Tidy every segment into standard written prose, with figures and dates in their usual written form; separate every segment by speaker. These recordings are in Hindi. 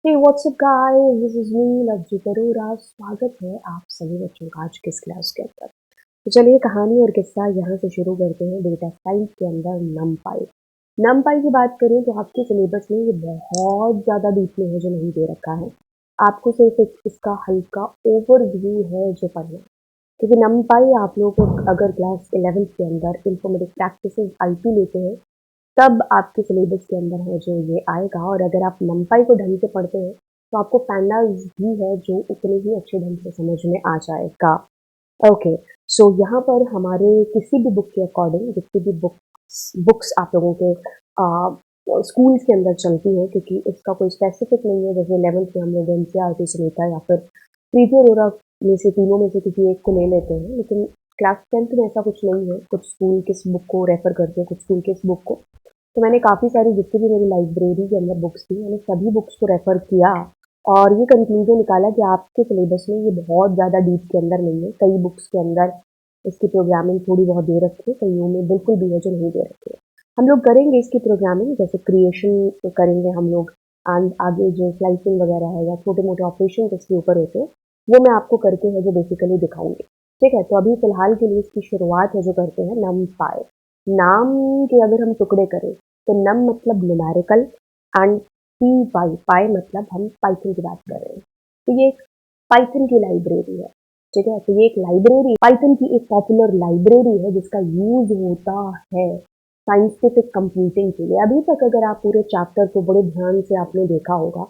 Speaker 1: Hey what's up guys, this is me Lovejeet Arora. स्वागत है आप सभी बच्चों का आज किस क्लास के अंदर। तो चलिए कहानी और किस्सा यहाँ से शुरू करते हैं। डेटा साइंस के अंदर नमपाई नमपाई की बात करें तो आपके सिलेबस में ये बहुत ज़्यादा डीप में है जो नहीं दे रखा है। आपको सिर्फ इसका हल्का ओवरव्यू है जो पढ़ना है। क्योंकि नमपाई आप लोगों को अगर क्लास 11th के अंदर इंफॉर्मेटिक प्रैक्टिसेस आईपी लेते हैं तब आपके सिलेबस के अंदर है जो ये आएगा। और अगर आप नमपाई को ढंग से पढ़ते हैं तो आपको पैंडास भी है जो उतने ही अच्छे ढंग से समझ में आ जाएगा। ओके, सो यहाँ पर हमारे किसी भी बुक के अकॉर्डिंग जितनी भी बुक्स आप लोगों के स्कूल्स के अंदर चलती है, क्योंकि इसका कोई स्पेसिफिक नहीं है। जैसे 11th में हम लोग एनसीईआरटी से लेता है या फिर प्रीति अरोरा में से तीनों में से किसी एक को ले लेते हैं, लेकिन क्लास 10th में ऐसा कुछ नहीं है। कुछ स्कूल किस बुक को रेफर करते हैं, कुछ स्कूल किस बुक को। तो मैंने काफ़ी सारी जितनी भी मेरी लाइब्रेरी के अंदर बुक्स थी मैंने सभी बुक्स को रेफर किया और ये कंक्लूजन निकाला कि आपके सिलेबस में ये बहुत ज़्यादा डीप के अंदर नहीं है। कई बुक्स के अंदर इसकी प्रोग्रामिंग थोड़ी बहुत दे रखी है, कईयों में बिल्कुल भी है जो नहीं दे रखी है। हम लोग करेंगे इसकी प्रोग्रामिंग, जैसे क्रिएशन करेंगे हम लोग एंड आगे जो स्लाइसिंग वगैरह है या छोटे मोटे ऑपरेशन इसके ऊपर होते हैं वो मैं आपको करके है जो बेसिकली दिखाऊंगी। ठीक है, तो अभी फिलहाल के लिए इसकी शुरुआत है जो करते हैं नम पाई। नाम के अगर हम टुकड़े करें तो नम मतलब न्यूमेरिकल एंड पी पाई पाई मतलब हम पाइथन की बात कर रहे हैं। तो ये एक पाइथन की लाइब्रेरी है। ठीक है, तो ये एक लाइब्रेरी पाइथन की एक पॉपुलर लाइब्रेरी है जिसका यूज होता है साइंटिफिक कंप्यूटिंग के लिए। अभी तक अगर आप पूरे चैप्टर को बड़े ध्यान से आपने देखा होगा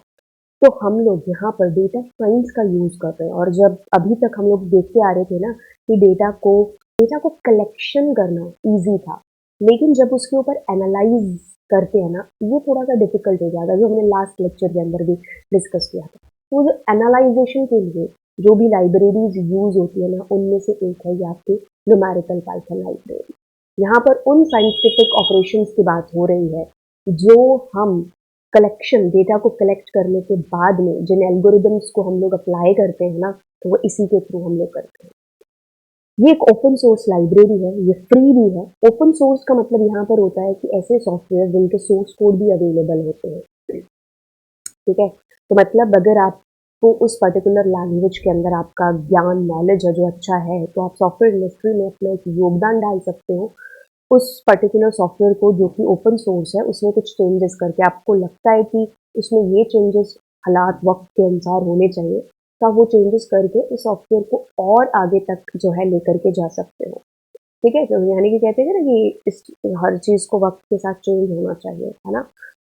Speaker 1: तो हम लोग यहाँ पर डेटा साइंस का यूज कर रहे हैं। और जब अभी तक हम लोग देखते आ रहे थे ना कि डेटा को कलेक्शन करना इजी था, लेकिन जब उसके ऊपर एनालाइज करते हैं ना ये थोड़ा सा डिफिकल्ट हो जाता है, जो हमने लास्ट लेक्चर के अंदर भी डिस्कस किया था। तो जो एनालाइजेशन के लिए जो भी लाइब्रेरीज यूज होती है ना उनमें से एक है ये आपकी न्यूमेरिकल पाइथन लाइब्रेरी। यहाँ पर उन साइंटिफिक ऑपरेशंस की बात हो रही है जो हम कलेक्शन डेटा को कलेक्ट करने के बाद में जिन एल्गोरिदम्स को हम लोग अप्लाई करते हैं ना तो वो इसी के थ्रू हम लोग करते हैं। ये एक ओपन सोर्स लाइब्रेरी है, ये फ्री भी है। ओपन सोर्स का मतलब यहाँ पर होता है कि ऐसे सॉफ्टवेयर जिनके सोर्स कोड भी अवेलेबल होते हैं। ठीक है, तो मतलब अगर आपको उस पर्टिकुलर लैंग्वेज के अंदर आपका ज्ञान नॉलेज है जो अच्छा है तो आप सॉफ्टवेयर इंडस्ट्री में अपना एक योगदान डाल सकते हो उस पर्टिकुलर सॉफ्टवेयर को जो कि ओपन सोर्स है उसमें कुछ चेंजेस करके। आपको लगता है कि उसमें ये चेंजेस हालात वक्त के अनुसार होने चाहिए तो आप वो चेंजेस करके उस सॉफ्टवेयर को और आगे तक जो है लेकर के जा सकते हो। ठीक है, तो यानी कि कहते हैं ना कि इस हर चीज़ को वक्त के साथ चेंज होना चाहिए, है ना।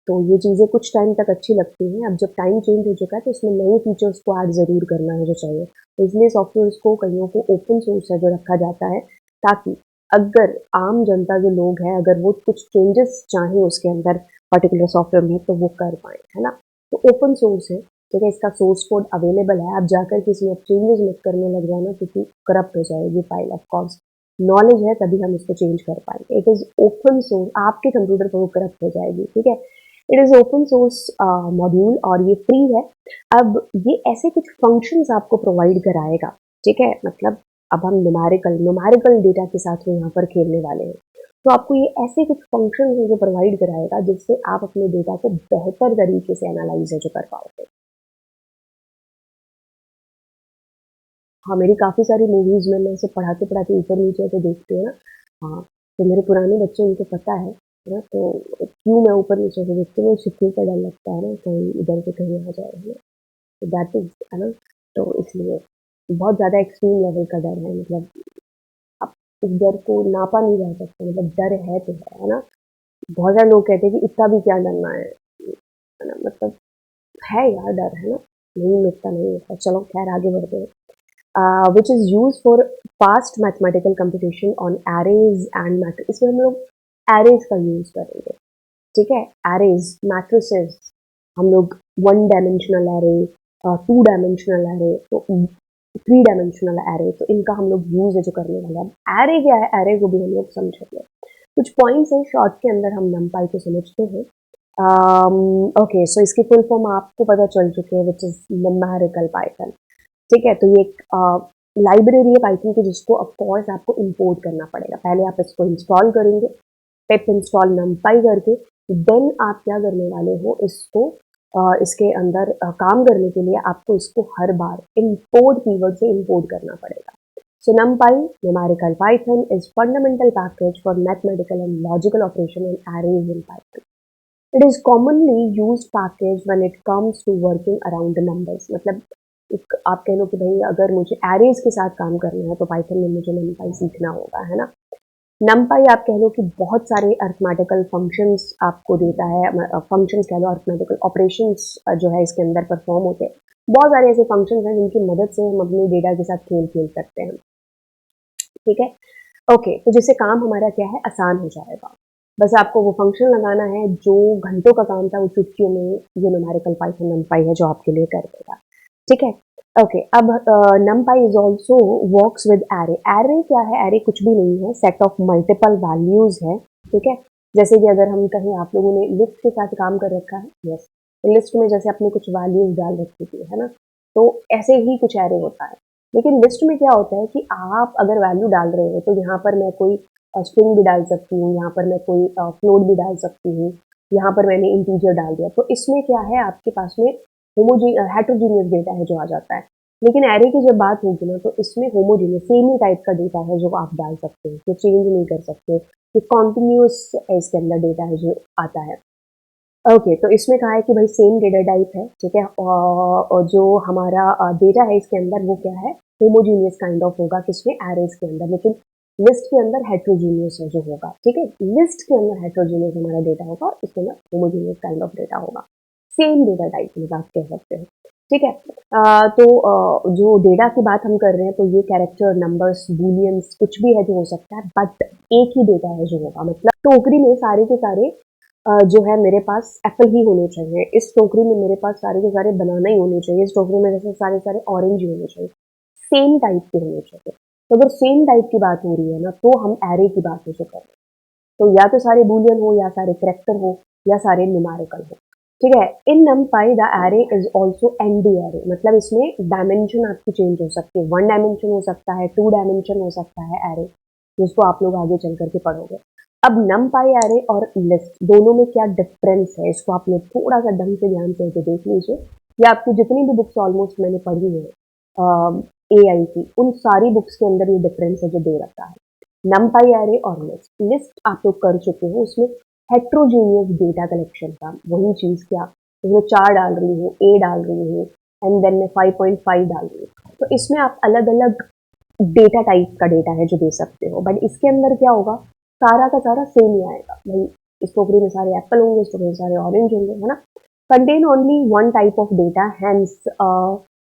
Speaker 1: तो ये चीज़ें कुछ टाइम तक अच्छी लगती हैं, अब जब टाइम चेंज हो चुका है तो इसमें नए फीचर्स को ऐड ज़रूर करना है जो चाहिए। तो इसलिए सॉफ्टवेयर को कईयों को ओपन सोर्स है जो रखा जाता है ताकि अगर आम जनता जो लोग हैं अगर वो कुछ चेंजेस चाहें उसके अंदर पर्टिकुलर सॉफ्टवेयर में तो वो कर पाए, है ना। तो ओपन सोर्स है, ठीक है, इसका सोर्स कोड अवेलेबल है। आप जाकर किसी में चेंजेस मत करने लग जाना क्योंकि करप्ट हो जाएगी फाइल। ऑफ कोर्स नॉलेज है तभी हम इसको चेंज कर पाएंगे। इट इज़ ओपन सोर्स, आपके कंप्यूटर पर वो करप्ट हो जाएगी। ठीक है, it is open source module और ये फ्री है। अब ये ऐसे कुछ फंक्शंस आपको प्रोवाइड कराएगा। ठीक है, मतलब अब हम न्यूमेरिकल डेटा के साथ में यहाँ पर खेलने वाले हैं तो आपको ये ऐसे कुछ फंक्शन है जो प्रोवाइड कराएगा जिससे आप अपने डेटा को बेहतर तरीके से एनालाइज जो कर पाओगे। हाँ, मेरी काफ़ी सारी मूवीज़ में मैं इसे पढ़ाते-पढ़ाते ऊपर नीचे ऐसे देखती हूँ ना। हाँ, तो मेरे पुराने बच्चे उनको पता है ना, तो क्यों मैं ऊपर नीचे ऐसे देखती हूँ, छिपने का डर लगता है ना, कहीं इधर से कहीं आ जाए, है ना। तो दैट इज़, है ना, तो इसलिए बहुत ज़्यादा एक्सट्रीम लेवल का डर है। मतलब अब इस डर को नापा नहीं जा सकता, मतलब डर है तो है ना। बहुत सारे लोग कहते हैं कि इतना भी क्या डरना है ना, मतलब है यार डर, है ना, नहीं मिटता नहीं मिटता। चलो खैर आगे बढ़ते हैं। which is used for fast mathematical computation on arrays and matrices। इसमें हम लोग arrays का यूज करेंगे। ठीक है, arrays matrices हम लोग 1 डायमेंशनल एरे, 2 डायमेंशनल एरे, तो 3 डायमेंशनल एरे, तो इनका हम लोग यूज है जो करने वाले हैं। एरे क्या है, एरे को भी हम लोग समझेंगे। कुछ पॉइंट्स हैं शॉर्ट के अंदर हम नमपाई को समझते हैं। ओके, सो इसकी फुल फॉर्म आपको पता चल चुके हैं, विच इज न्यूमेरिकल पाइथन। ठीक है, तो ये एक लाइब्रेरी है पाइथन की जिसको ऑफकोर्स आपको इंपोर्ट करना पड़ेगा। पहले आप इसको इंस्टॉल करेंगे पिप इंस्टॉल नमपाई करके, देन आप क्या करने वाले हो, इसको इसके अंदर काम करने के लिए आपको इसको हर बार import कीवर्ड से import करना पड़ेगा. So NumPy, numerical Python, is fundamental package for mathematical and logical operation and arrays in Python. It is commonly used package when it comes to working around the numbers. मतलब एक आप कह लो कि भाई अगर मुझे arrays के साथ काम करना है तो Python में मुझे NumPy सीखना होगा, है ना. NumPy आप कह लो कि बहुत सारे अर्थमेटिकल फंक्शंस आपको देता है, फंक्शंस कह लो, अर्थमेटिकल ऑपरेशंस जो है इसके अंदर परफॉर्म होते हैं. बहुत सारे ऐसे फंक्शंस हैं जिनकी मदद से हम अपने डेटा के साथ खेल सकते हैं. ठीक है, ओके. तो जिससे काम हमारा क्या है, आसान हो जाएगा. बस आपको वो फंक्शन लगाना है जो घंटों का काम था वो चुटकियों में ये न्यूमेरिकल पाइथन NumPy है जो आपके लिए कर देगा. ठीक है, ओके. अब NumPy is also works with array. Array क्या है? एरे कुछ भी नहीं है, सेट ऑफ मल्टीपल वैल्यूज है. ठीक है, जैसे कि अगर हम कहीं, आप लोगों ने लिस्ट के साथ काम कर रखा है, यस, लिस्ट में जैसे अपने कुछ वैल्यूज डाल रखी थी, है ना, तो ऐसे ही कुछ एरे होता है. लेकिन लिस्ट में क्या होता है कि आप अगर वैल्यू डाल रहे हो तो यहाँ पर मैं कोई स्ट्रिंग भी डाल सकती हूँ, यहाँ पर मैं कोई फ्लोट भी डाल सकती हूँ, यहाँ पर मैंने इंटीजर डाल दिया. तो इसमें क्या है, आपके पास में हेट्रोजीनियस डेटा है जो आ जाता है. लेकिन एरे की जब बात होगी ना तो इसमें होमोजीनियस सेम ही टाइप का डेटा है जो आप डाल सकते हैं, तो चेंज नहीं कर सकते. ये कॉन्टिन्यूस इसके अंदर डेटा है जो आता है. ओके, तो इसमें कहा है कि भाई सेम डेटा टाइप है. ठीक है, और जो हमारा डेटा है इसके अंदर वो क्या है, होमोजीनियस काइंड ऑफ होगा. किसमें? एरेज के अंदर. लेकिन लिस्ट के अंदर हेट्रोजीनियस जो होगा. ठीक है, लिस्ट के अंदर हेट्रोजीनियस हमारा डेटा होगा, इसके अंदर होमोजीनियस काइंड ऑफ डेटा होगा. सेम डेटा टाइप में आप कह सकते हैं. ठीक है, तो जो डेटा की बात हम कर रहे हैं तो ये कैरेक्टर, नंबर्स, बूलियंस कुछ भी है जो हो सकता है, बट एक ही डेटा है जो होगा. मतलब टोकरी में सारे के सारे जो है मेरे पास एप्पल ही होने चाहिए, इस टोकरी में मेरे पास सारे के सारे बनाना ही होने चाहिए, इस टोकरी में जैसे सारे सारे ऑरेंज ही होने चाहिए, सेम टाइप के होने चाहिए. तो अगर सेम टाइप की बात हो रही है ना तो हम एरे की बात उसे कर रहे हैं. तो या तो सारे बूलियन हो, या सारे करेक्टर हो, या सारे न्यूमेरिकल हो. ठीक है, in NumPy the array is also ND array. मतलब इसमें डायमेंशन आपकी चेंज हो सकती है. 1 डायमेंशन हो सकता है, 2 डायमेंशन हो सकता है एरे, जिसको आप लोग आगे चल करके पढ़ोगे. अब NumPy एरे और लिस्ट दोनों में क्या डिफरेंस है, इसको आप लोग थोड़ा सा ढंग से ध्यान से देख लीजिए. ये आपकी जितनी भी बुक्स ऑलमोस्ट मैंने पढ़ी है AI की, उन सारी बुक्स के अंदर ये डिफरेंस है जो दे रखा है. NumPy एरे और लिस्ट. लिस्ट आप लोग कर चुके हो, उसमें हेट्रोजीनियस डेटा कलेक्शन का वही चीज. क्या इसमें 4 डाल रही हूँ, A डाल रही हूँ, एंड देन मैं 5.5 डाल रही हूँ. तो इसमें आप अलग अलग डेटा टाइप का डेटा है जो दे सकते हो. बट इसके अंदर क्या होगा, सारा का सारा सेम ही आएगा. भाई इस टोकरी में सारे एप्पल होंगे, इस टोकरी में सारे ऑरेंज होंगे, है ना. Contain only one type of data, hence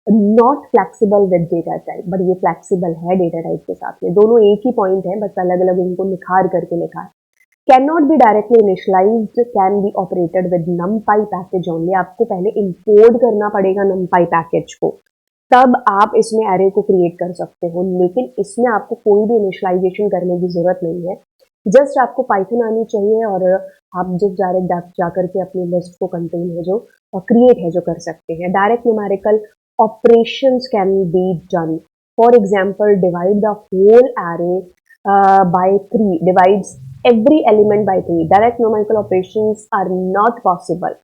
Speaker 1: not flexible with data type. But ये फ्लेक्सिबल है डेटा टाइप के साथ में. दोनों एक ही पॉइंट है, बस अलग अलग इनको निखार करके लिखा है. Can not be directly initialised, can be operated with NumPy package only. आपको पहले इंपोर्ट करना पड़ेगा NumPy पैकेज को, तब आप इसमें एरे को क्रिएट कर सकते हो. लेकिन इसमें आपको कोई भी इनिशियलाइजेशन करने की जरूरत नहीं है. जस्ट आपको पाइथन आनी चाहिए और आप जस्ट डायरेक्ट जाकर के अपनी लिस्ट को कंटेन है जो क्रिएट है जो कर सकते हैं. Direct numerical operations can be done. For example, divide the whole array by 3 divides every element by 3. Direct numerical operations are not possible.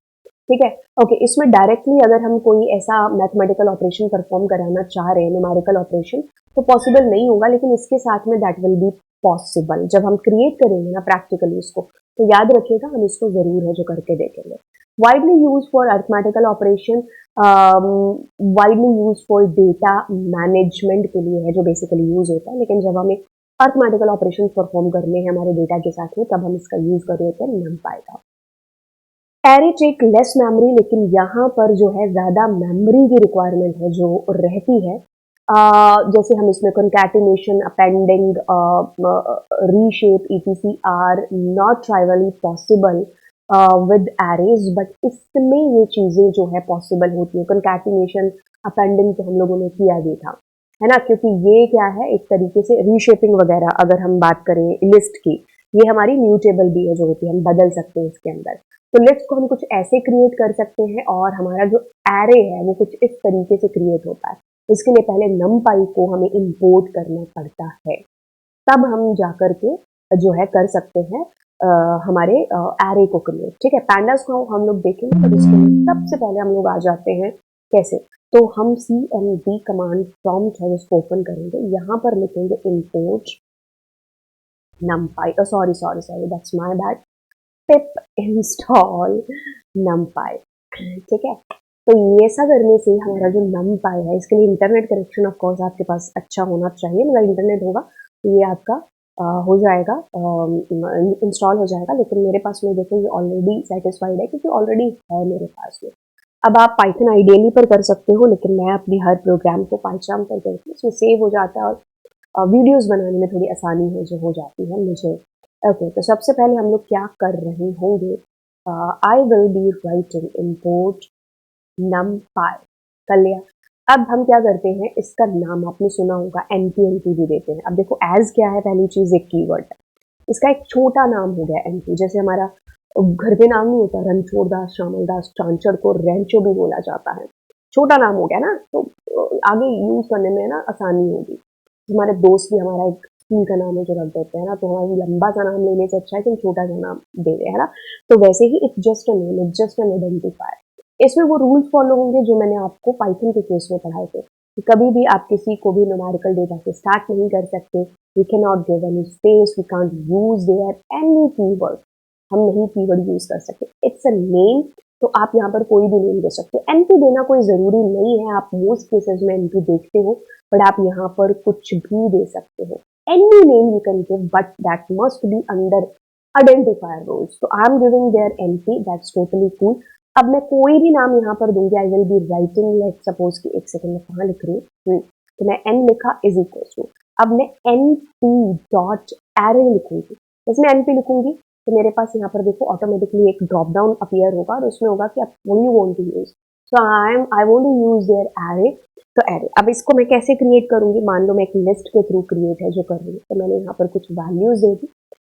Speaker 1: ठीक है, ओके. इसमें डायरेक्टली अगर हम कोई ऐसा मैथमेटिकल ऑपरेशन परफॉर्म कराना चाह रहे हैं, न्यूमेरिकल ऑपरेशन, तो पॉसिबल नहीं होगा. लेकिन इसके साथ में दैट विल बी पॉसिबल. जब हम क्रिएट करेंगे ना प्रैक्टिकली इसको, तो याद रखिएगा हम इसको जरूर है जो करके देखेंगे. Widely use for arithmetical operation, widely use for data management के लिए है जो बेसिकली यूज होता है. लेकिन जब हमें अर्थमेटिकल ऑपरेशन परफॉर्म करने हैं हमारे डेटा के साथ में, तब हम इसका यूज कर रहे होते हैं NumPy का. एरे टेक लेस मेमोरी, लेकिन यहाँ पर जो है ज्यादा मेमोरी की रिक्वायरमेंट है जो रहती है. जैसे हम इसमें concatenation, appending, reshape, etc are not trivially possible with arrays. But इसमें ये चीजें जो है पॉसिबल होती है. कंकैटिनेशन, अपेंडिंग तो हम लोगों ने किया भी था, है ना, क्योंकि ये क्या है, एक तरीके से रीशेपिंग वगैरह अगर हम बात करें लिस्ट की, ये हमारी म्यूटेबल भी है जो होती है, हम बदल सकते हैं इसके अंदर. तो लिस्ट को हम कुछ ऐसे क्रिएट कर सकते हैं और हमारा जो एरे है वो कुछ इस तरीके से क्रिएट होता है. इसके लिए पहले NumPy को हमें इंपोर्ट करना पड़ता है, तब हम जाकर के जो है कर सकते हैं हमारे एरे को क्रिएट, ठीक है। पैंडास को हम लोग देखेंगे, तो इसके लिए सबसे पहले हम लोग आ जाते हैं कैसे, तो हम cmd कमांड प्रॉम्प्ट है जिसको ओपन करेंगे, यहाँ पर लिखेंगे import numpy, sorry that's my bad, pip install numpy, ठीक है। तो ये ऐसा करने से हमारा जो numpy है, इसके लिए इंटरनेट कनेक्शन ऑफ कोर्स आपके पास अच्छा होना चाहिए, मतलब इंटरनेट होगा तो ये आपका हो जाएगा, इंस्टॉल हो जाएगा। लेकिन मेरे पास में देखो ये ऑलरेडी सेटिस्फाइड है क्योंकि ऑलरेडी है मेरे पास में। अब आप पाइथन आइडियली पर कर सकते हो, लेकिन मैं अपनी हर प्रोग्राम को पाइचाम पर करती हूँ, उसमें सेव हो जाता है और वीडियोस बनाने में थोड़ी आसानी हो जाती है मुझे। ओके, तो सबसे पहले हम लोग क्या कर रहे होंगे, आई will be writing import numpy, कर लिया। अब हम क्या करते हैं, इसका नाम आपने सुना होगा np भी देते हैं। अब देखो एज क्या है, पहली चीज एक कीवर्ड है, इसका एक छोटा नाम हो गया np, जैसे हमारा घर पे नाम नहीं होता रणछोड़ दास, श्यामल दास, चांचड़ को रेंचो भी बोला जाता है, छोटा नाम हो गया ना, तो आगे यूज करने में ना आसानी होगी। हमारे दोस्त भी हमारा एक स्कूल का नाम है जो रख देते हैं ना, तो हमारा लंबा सा नाम लेने से अच्छा है कि हम छोटा सा नाम दे रहे हैं ना। तो वैसे ही it's just a name, it's just an identifier. इसमें वो रूल्स फॉलो होंगे जो मैंने आपको पाइथन के केस में पढ़ाए थे, कि कभी भी आप किसी को भी न्यूमेरिकल डेटा से स्टार्ट नहीं कर सकते, we can not give any space, we can't use their any keyword, हम नहीं कीवर्ड यूज कर सकते, इट्स अ नेम। तो आप यहाँ पर कोई भी नेम दे सकते हो, एनपी देना कोई जरूरी नहीं है, आप मोस्ट केसेस में एनपी देखते हो, बट आप यहाँ पर कुछ भी दे सकते हो, any name you can give, but that must be under identifier rules. तो I am giving there np, that's totally cool. अब मैं कोई भी नाम यहाँ पर दूंगी, I will be writing, let suppose कि एक सेकंड में कहाँ लिख रही हूँ, तो मैं एन लिखा इज इक्वल टू, अब मैं एन पी डॉट एरे लिखूंगी, इसमें एन पी लिखूंगी तो मेरे पास यहाँ पर देखो ऑटोमेटिकली एक ड्रॉप डाउन अपीयर होगा और उसमें होगा कि आप what you want to use, so I want to use their array, तो एरे। अब इसको मैं कैसे क्रिएट करूंगी, मान लो मैं एक लिस्ट के थ्रू क्रिएट है जो कर रही हूँ, तो मैंने यहाँ पर कुछ values they the,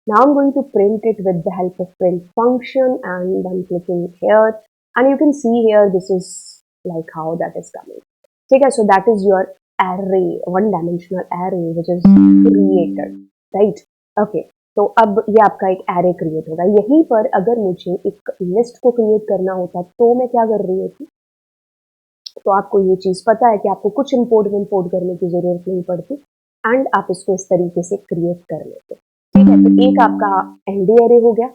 Speaker 1: now I'm going to print it with the help of print function, and I'm clicking here, and you can see here this is like how that is coming, ठीक है। so that is your array, one dimensional array which is created, right, okay। तो अब ये आपका एक एरे क्रिएट होगा। यहीं पर अगर मुझे एक लिस्ट को क्रिएट करना होता तो मैं क्या कर रही होती, तो आपको ये चीज पता है कि आपको कुछ इंपोर्ट करने की जरूरत नहीं पड़ती, एंड आप इसको इस तरीके से क्रिएट कर लेते, ठीक है। तो एक आपका एनडी एरे हो गया,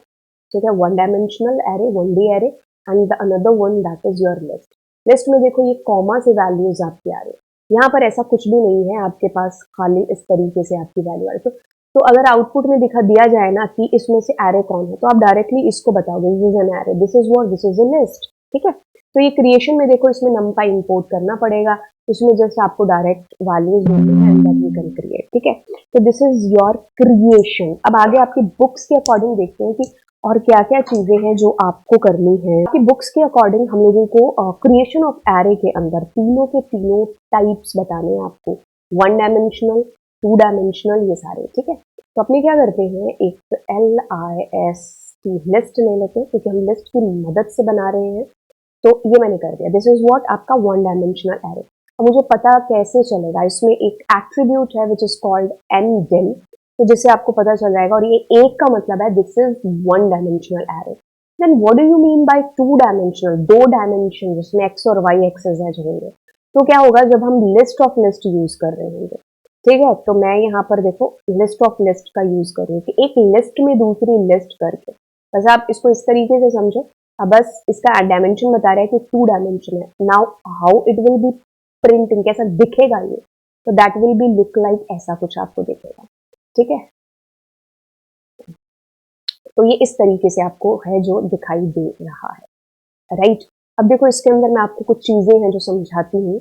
Speaker 1: ठीक है, one dimensional array, one D array, and the another one that is your list. List में देखो ये कॉमा से वैल्यूज आपके आ रहे हैं, यहाँ पर ऐसा कुछ भी नहीं है आपके पास, खाली इस तरीके से आपकी वैल्यू आ रही है। तो अगर आउटपुट में दिया जाए ना कि इसमें से एरे कौन है, तो आप डायरेक्टली इसको बताओगे this is an array, this is what, this is a list, ठीक है। तो ये क्रिएशन में देखो इसमें numpy इंपोर्ट करना पड़ेगा, इसमें जस्ट आपको डायरेक्ट वैल्यूज देनी है and that you can create, ठीक है। तो दिस इज योर क्रिएशन। अब आगे आपकी बुक्स के अकॉर्डिंग देखते हैं कि और क्या क्या चीजें हैं जो आपको करनी है। आपकी बुक्स के अकॉर्डिंग हम लोगों को क्रिएशन ऑफ एरे के अंदर तीनों के तीनों टाइप्स बताने हैं आपको, वन डायमेंशनल, टू डायमेंशनल, ये सारे, ठीक है। तो अपने क्या करते हैं, एक LIST लिस्ट ले लेते हैं क्योंकि हम लिस्ट की मदद से बना रहे हैं, तो ये मैंने कर दिया, दिस इज व्हाट आपका वन डायमेंशनल एरे। अब मुझे पता कैसे चलेगा, इसमें एक एट्रीब्यूट है विच इज कॉल्ड ndim, तो जिससे आपको पता चल जाएगा, और ये एक का मतलब है this is one dimensional array. Then what do you mean by two dimensional, दो डायमेंशन जिसमें x और y एक्सेस होंगे, तो क्या होगा जब हम लिस्ट ऑफ लिस्ट यूज कर रहे होंगे, ठीक है। तो मैं यहाँ पर देखो लिस्ट ऑफ लिस्ट का यूज कर रही हूँ कि एक लिस्ट में दूसरी लिस्ट करके, बस आप इसको इस तरीके से समझो। अब बस इसका डायमेंशन बता रहा है कि टू डायमेंशन है, now how it will be printing, कैसा दिखेगा ये, तो that will be look like ऐसा कुछ आपको दिखेगा, ठीक है। तो ये इस तरीके से आपको है जो दिखाई दे रहा है, राइट। अब देखो इसके अंदर मैं आपको कुछ चीजें हैं जो समझाती हूँ,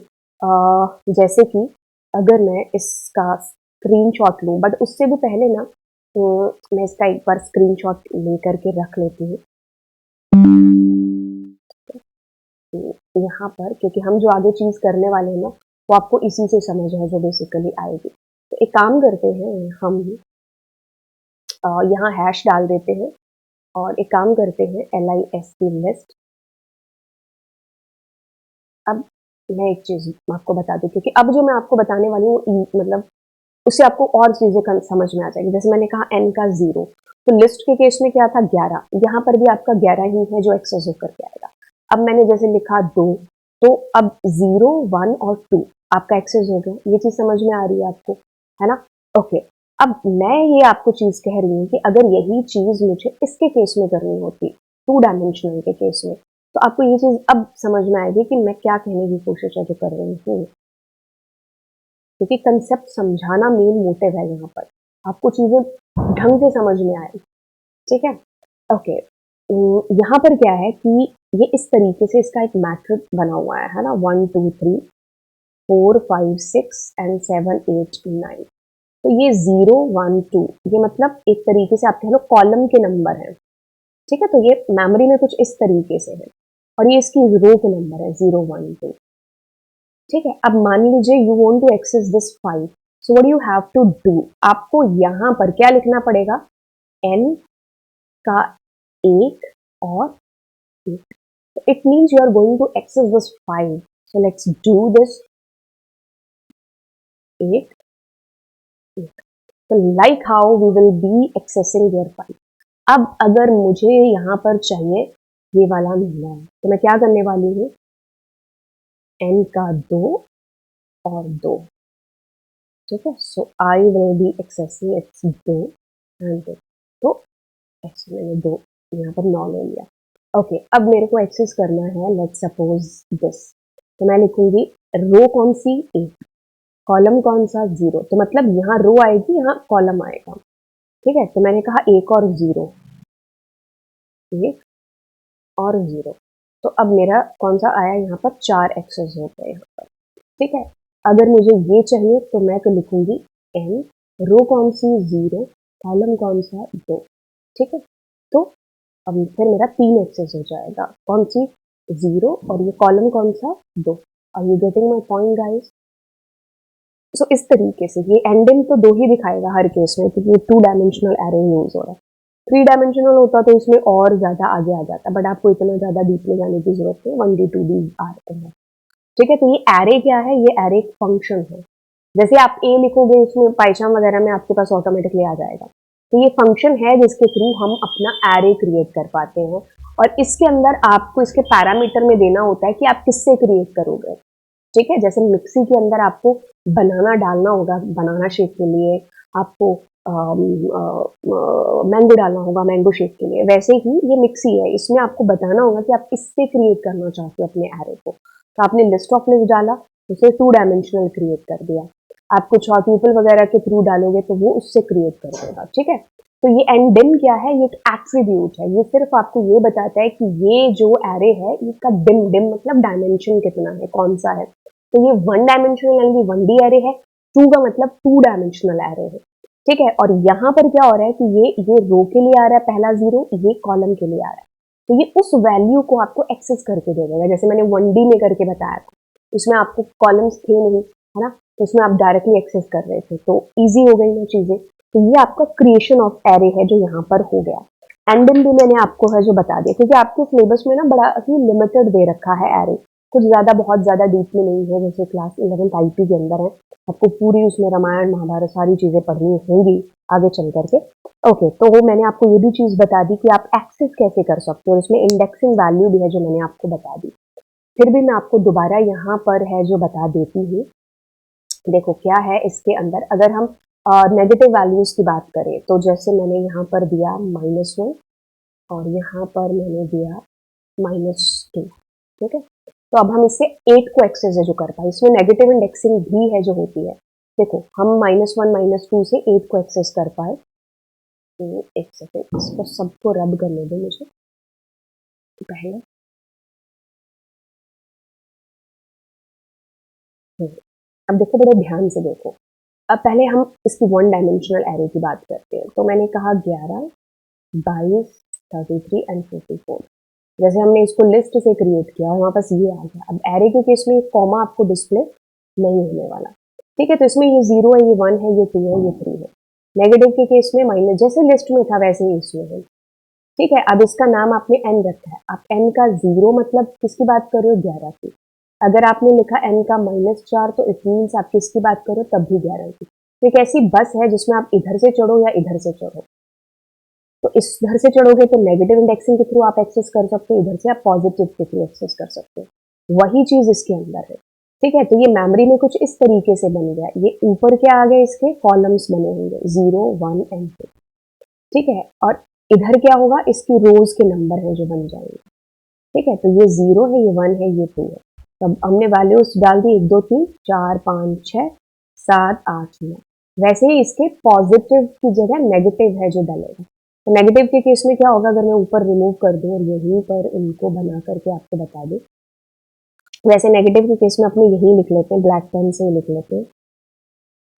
Speaker 1: जैसे कि अगर मैं इसका स्क्रीनशॉट लूँ, बट उससे भी पहले ना मैं इसका एक बार स्क्रीनशॉट लेकर के रख लेती हूँ यहाँ पर, क्योंकि हम जो आगे चीज करने वाले हैं ना वो आपको इसी से समझ है जो बेसिकली आएगी। तो एक काम करते हैं, हम यहाँ हैश डाल देते हैं और एक काम करते हैं LIST लिस्ट। अब मैं एक चीज आपको बता दूं, क्योंकि अब जो मैं आपको बताने वाली हूँ मतलब उससे आपको और चीजें समझ में आ जाएगी। जैसे मैंने कहा n का 0, तो लिस्ट के केस में क्या था 11, यहाँ पर भी आपका 11 ही है जो एक्सेस होकर के आएगा। अब मैंने जैसे लिखा 2, तो अब 0, 1 और 2 आपका एक्सेस हो गया। ये चीज समझ में आ रही है आपको, है ना? ओके, अब मैं ये आपको चीज कह रही हूँ कि अगर यही चीज मुझे इसके केस में करनी होती, 2 डायमेंशनल के केस में, तो आपको ये चीज अब समझ में आएगी कि मैं क्या कहने की कोशिश है जो कर रही हूँ, क्योंकि कंसेप्ट समझाना मेन मोटिव है यहाँ पर, आपको चीजें ढंग से समझ में आए। ठीक है, ओके। यहाँ पर क्या है कि ये इस तरीके से इसका एक मैट्रिक बना हुआ है ना, 1 2 3 4 5 6 एंड 7 8 9। तो ये 0 1 2 ये मतलब एक तरीके से आप कह लो कॉलम के नंबर हैं। ठीक है, तो ये मेमोरी में कुछ इस तरीके से है, और ये इसकी रो के नंबर है 0 1 2। ठीक है, अब मान लीजिए you want to access this 5, so what you have to do, आपको यहाँ पर क्या लिखना पड़ेगा, n का 1 और 8। It means you are going to access this 5. So let's do this 8, 8. So like how we will be accessing their 5. अब अगर मुझे यहाँ पर चाहिए ये वाला मिलना है, तो मैं क्या करने वाली हूँ, n का 2 और 2। ठीक है, so I will be accessing x 2 and 2। तो x मैंने 2 यहाँ पर 9 ले लिया। ओके, अब मेरे को एक्सेस करना है, लेट्स सपोज दिस, तो मैं लिखूंगी रो कौन सी, 8, कॉलम कौन सा, 0, तो मतलब यहाँ रो आएगी, यहाँ कॉलम आएगा। ठीक है, तो मैंने कहा 1 और 0, 1 और 0, तो अब मेरा कौन सा आया, यहाँ पर 4 एक्सेस हो गए यहाँ पर। ठीक है, अगर मुझे ये चाहिए तो मैं तो लिखूंगी n, रो कौन सी, 0, कॉलम कौन सा, 2। ठीक है, तो अब फिर मेरा 3 एक्सेस हो जाएगा, कौन सी, 0, और ये कॉलम कौन सा, 2। Are you getting my point guys? So इस तरीके से ये एंडिंग तो 2 ही दिखाएगा हर केस में, क्योंकि ये 2 डायमेंशनल एरे यूज हो रहा है। 3 डायमेंशनल होता तो इसमें और ज्यादा आगे आ जाता, बट आपको इतना ज्यादा डीप में जाने की जरूरत नहीं, 1D 2D आते हैं। ठीक है, तो ये एरे क्या है, ये एरे एक फंक्शन है। जैसे आप ए लिखोगे इसमें पाइथन वगैरह में आपके पास ऑटोमेटिकली आ जाएगा। तो ये फंक्शन है जिसके थ्रू हम अपना एरे क्रिएट कर पाते हैं, और इसके अंदर आपको इसके पैरामीटर में देना होता है कि आप किससे क्रिएट करोगे। ठीक है, जैसे मिक्सी के अंदर आपको बनाना डालना होगा, बनाना शेक के लिए आपको मैंगो डालना होगा मैंगो शेक के लिए, वैसे ही ये मिक्सी है, इसमें आपको बताना होगा कि आप किससे क्रिएट करना चाहते हो अपने एरे को। तो आपने लिस्ट ऑफ लिस्ट डाला, उसे 2 डायमेंशनल क्रिएट कर दिया। आप कुछ और पीपल वगैरह के थ्रू डालोगे तो वो उससे क्रिएट कर देगा। ठीक है, तो ये एंडिम क्या है, ये एक एट्रीब्यूट है, ये सिर्फ आपको ये बताता है कि ये जो एरे है इसका डिम मतलब डायमेंशन कितना है, कौन सा है। तो ये 1 डायमेंशनल यानी 1D एरे है, 2 का मतलब 2 डायमेंशनल एरे है। ठीक है, और यहाँ पर क्या हो रहा है कि ये रो के लिए आ रहा है पहला 0, ये कॉलम के लिए आ रहा है, तो ये उस वैल्यू को आपको एक्सेस करके दे देगा। जैसे मैंने 1D में करके बताया था, इसमें आपको कॉलम्स थे नहीं, है ना, तो इसमें आप डायरेक्टली एक्सेस कर रहे थे, तो ईजी हो गई ना चीजें। तो ये आपका क्रिएशन ऑफ एरे है जो यहाँ पर हो गया। एंडिंग भी मैंने आपको है जो बता दिया, क्योंकि आपके सिलेबस में ना बड़ा ही लिमिटेड दे रखा है एरे, कुछ ज्यादा बहुत ज्यादा डीप में नहीं है, जैसे क्लास 11th IP के अंदर है, आपको पूरी उसमें रामायण महाभारत सारी चीजें पढ़नी होंगी आगे चल करके। ओके, तो वो मैंने आपको ये भी चीज बता दी कि आप एक्सेस कैसे कर सकते हो, उसमें इंडेक्सिंग वैल्यू भी है जो मैंने आपको बता दी। फिर भी मैं आपको दोबारा यहाँ पर है जो बता देती हूँ। देखो क्या है इसके अंदर, अगर हम नेगेटिव वैल्यूज की बात करें, तो जैसे मैंने यहाँ पर दिया -1 और यहाँ पर मैंने दिया -2। ठीक है, तो अब हम इससे 8 को एक्सेस है जो कर पाए, इसमें नेगेटिव इंडेक्सिंग भी है जो होती है। देखो हम -1 -2 से 8 को एक्सेस कर पाए। तो एक सेकेंड, इसको सबको रब करने दो मुझे पहले। अब देखो बड़े ध्यान से देखो, अब पहले हम इसकी 1 डायमेंशनल एरे की बात करते हैं। तो मैंने कहा 11 22 33 एंड 44, जैसे हमने इसको लिस्ट से क्रिएट किया और वापस ये आ गया। अब एरे के केस में एक कॉमा आपको डिस्प्ले नहीं होने वाला। ठीक है, तो इसमें ये 0 है, ये 1 है, ये 2 है, ये 3 है। नेगेटिव के केस में माइनस, जैसे लिस्ट में था वैसे ही इसमें है। ठीक है, अब इसका नाम आपने n रखा है। आप n का 0 मतलब किसकी बात कर रहे हो, 11 की। अगर आपने लिखा n का -4 तो इट मीन्स आप किसकी बात करो तब भी 11 की। तो एक ऐसी बस है जिसमें आप इधर से चढ़ो या इधर से चढ़ो। तो इधर से चढ़ोगे तो नेगेटिव इंडेक्सिंग के थ्रू आप एक्सेस कर सकते हो, इधर से आप पॉजिटिव के थ्रू एक्सेस कर सकते हो। वही चीज इसके अंदर है, ठीक है। तो ये मेमोरी में कुछ इस तरीके से बन गया। ये ऊपर क्या आ गए, इसके कॉलम्स बने होंगे 0, 1 एंड 2, ठीक है। और इधर क्या होगा, इसकी रोज के नंबर है जो बन जाएंगे, ठीक है। तो ये 0 है, ये 1 है, ये 2 है। तब हमने वैल्यूज डाल दी 1 2 3 4 5 6 7 8 9। वैसे ही इसके पॉजिटिव की जगह नेगेटिव है जो डलेगा। तो नेगेटिव के केस में क्या होगा, अगर मैं ऊपर रिमूव कर दूं और यहीं पर इनको बना करके आपको बता दूं, वैसे नेगेटिव के केस में अपने यही लिख लेते हैं, ब्लैक पेन से लिख लेते हैं।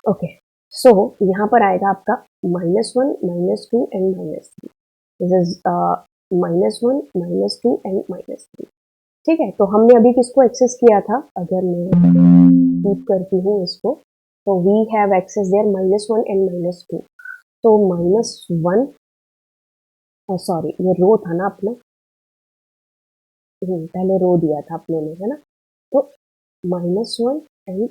Speaker 1: ओके, सो यहाँ पर आएगा आपका -1 -2 एंड -3। दिस इज -1 -2 एंड -3, ठीक है। तो हमने अभी किसको एक्सेस किया था, अगर मैं कीप करती हूँ इसको, तो we have axes there -1 and -2। तो -1, सॉरी ये रो था ना अपना, पहले रो दिया था अपने ने, है ना। तो -1 एंड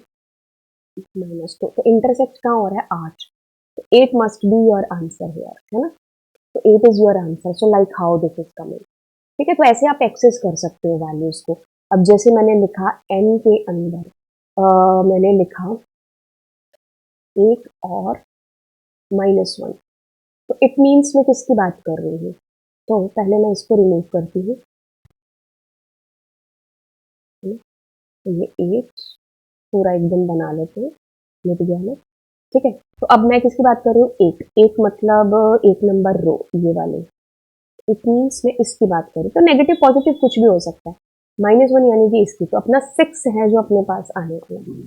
Speaker 1: -2, तो इंटरसेक्ट कहाँ हो रहा है, 8। तो 8 must be your answer here, है ना। तो 8 is your answer, so like how this is coming, ठीक है। तो ऐसे आप एक्सेस कर सकते हो वैल्यूज को। अब जैसे मैंने लिखा n के अंदर, मैंने लिखा 8 और -1, तो इट मीन्स मैं किसकी बात कर रही हूँ। तो पहले मैं इसको रिमूव करती हूँ, है ना। तो ये 8 पूरा एकदम बना लेते हैं, मिट गया ना, ठीक है। तो अब मैं किसकी बात कर रही हूँ, 8 8 मतलब 1 नंबर रो, ये वाले। इट मीन्स मैं इसकी बात करूँ तो नेगेटिव पॉजिटिव कुछ भी हो सकता है। -1 यानी कि इसकी, तो अपना 6 है जो अपने पास आने वाला है,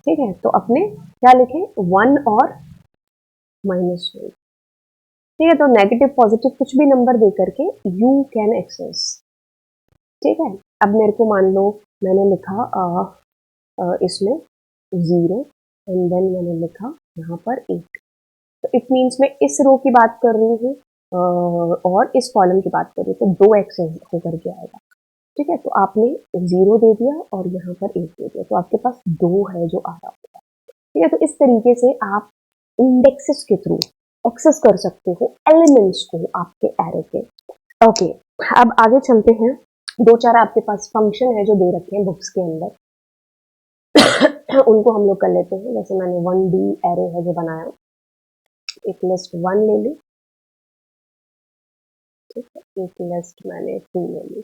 Speaker 1: ठीक है। तो अपने क्या लिखे, 1 और -1, ठीक है। तो नेगेटिव पॉजिटिव कुछ भी नंबर दे करके यू कैन एक्सेस, ठीक है। अब मेरे को मान लो मैंने लिखा इसमें 0 एंड देन मैंने लिखा यहाँ पर 8, तो इट मीन्स मैं इस रो की बात कर रही हूँ और इस कॉलम की बात कर रही हूँ, तो 2 एक्सेस होकर के आएगा, ठीक है। तो आपने 0 दे दिया और यहाँ पर 8 दे दिया, तो आपके पास 2 है जो आ रहा होगा, ठीक है। तो इस तरीके से आप इंडेक्सेस के थ्रू एक्सेस कर सकते हो एलिमेंट्स को आपके एरे के। ओके, अब आगे चलते हैं। 2 4 आपके पास फंक्शन है जो दे रखे हैं बुक्स के अंदर, उनको हम लोग कर लेते हैं। जैसे मैंने 1D एरे है जो बनाया, एक लिस्ट 1 ले ली, ठीक है। एक लिस्ट मैंने 2 ले ली,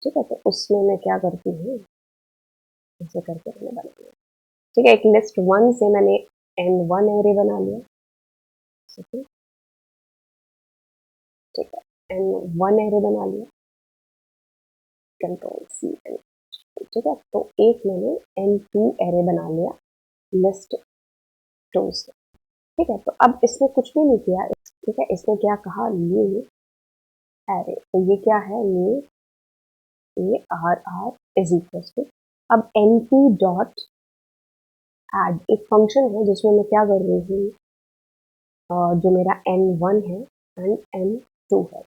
Speaker 1: ठीक है। तो उसमें मैं क्या करती हूँ, ऐसे करके मैंने बना लिया, ठीक है। एक लिस्ट 1 से मैंने N1 एरे बना लिया, ठीक है। N1 एरे बना लिया, Ctrl+C, ठीक है। तो एक मैंने N2 एरे बना लिया लिस्ट 2 से, ठीक है। तो अब इसमें कुछ भी नहीं किया, ठीक है। इसने क्या कहा, न्यू एरे, तो ये क्या है, new ARR is equal to, अब NP डॉट एड एक फंक्शन है जिसमें मैं क्या कर रही हूँ, जो मेरा N1 है एंड N2 है।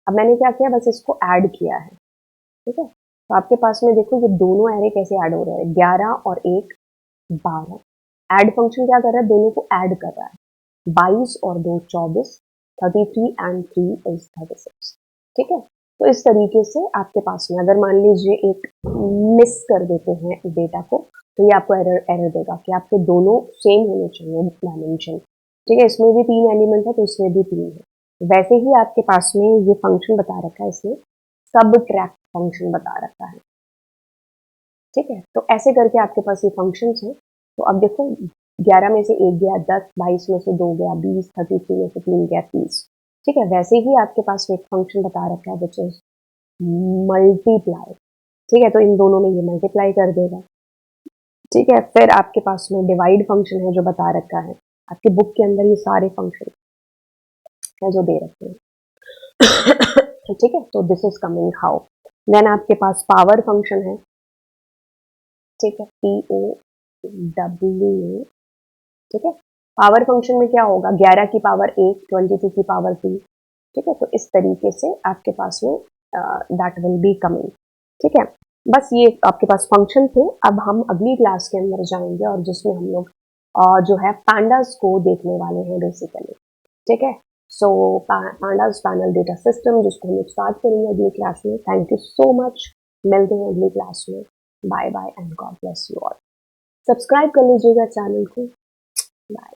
Speaker 1: अब मैंने क्या किया, बस इसको ऐड किया है, ठीक है। तो आपके पास में देखो ये दोनों एरे कैसे ऐड हो रहे हैं, 11 और 1 12। ऐड फंक्शन क्या कर रहा है, दोनों को ऐड कर रहा है। 22 और 2 24, 33 एंड 3 इज 36, ठीक है। तो इस तरीके से आपके पास में अगर मान लीजिए एक मिस कर देते हैं डेटा को, तो ये आपको एरर देगा कि आपके दोनों सेम होने चाहिए डायमेंशन, ठीक है। इसमें भी 3 एलिमेंट है तो इसमें भी 3 है। वैसे ही आपके पास में ये फंक्शन बता रखा है, इसमें सब ट्रैक फंक्शन बता रखा है, ठीक है। तो ऐसे करके आपके पास ये फंक्शन है। तो अब देखो 11 में से 1 गया, 10, 22 में से 2 गया, 20, 33 में से 3 गया, 30, ठीक है। वैसे ही आपके पास एक फंक्शन बता रखा है विच इज मल्टीप्लाई, ठीक है। तो इन दोनों में ये मल्टीप्लाई कर देगा, ठीक है। फिर आपके पास में डिवाइड फंक्शन है जो बता रखा है, आपके बुक के अंदर ये सारे फंक्शन है जो दे रखे हैं, ठीक है। तो this is coming how. Then आपके पास पावर फंक्शन है, ठीक है, POWA, ठीक है। पावर फंक्शन में क्या होगा, 11 की पावर 1, 22 की पावर 2, ठीक है। तो इस तरीके से आपके पास में दैट विल बी कमिंग, ठीक है। बस ये आपके पास फंक्शन थे। अब हम अगली क्लास के अंदर जाएंगे और जिसमें हम लोग जो है पैंडास को देखने वाले हैं बेसिकली, ठीक है। सो पैंडास पैनल डेटा सिस्टम जिसको हम स्टार्ट करेंगे अगली क्लास में। थैंक यू सो मच, मिलते हैं अगली क्लास में। Bye bye and God bless you all. Subscribe कर लीजिएगा चैनल को। बाय।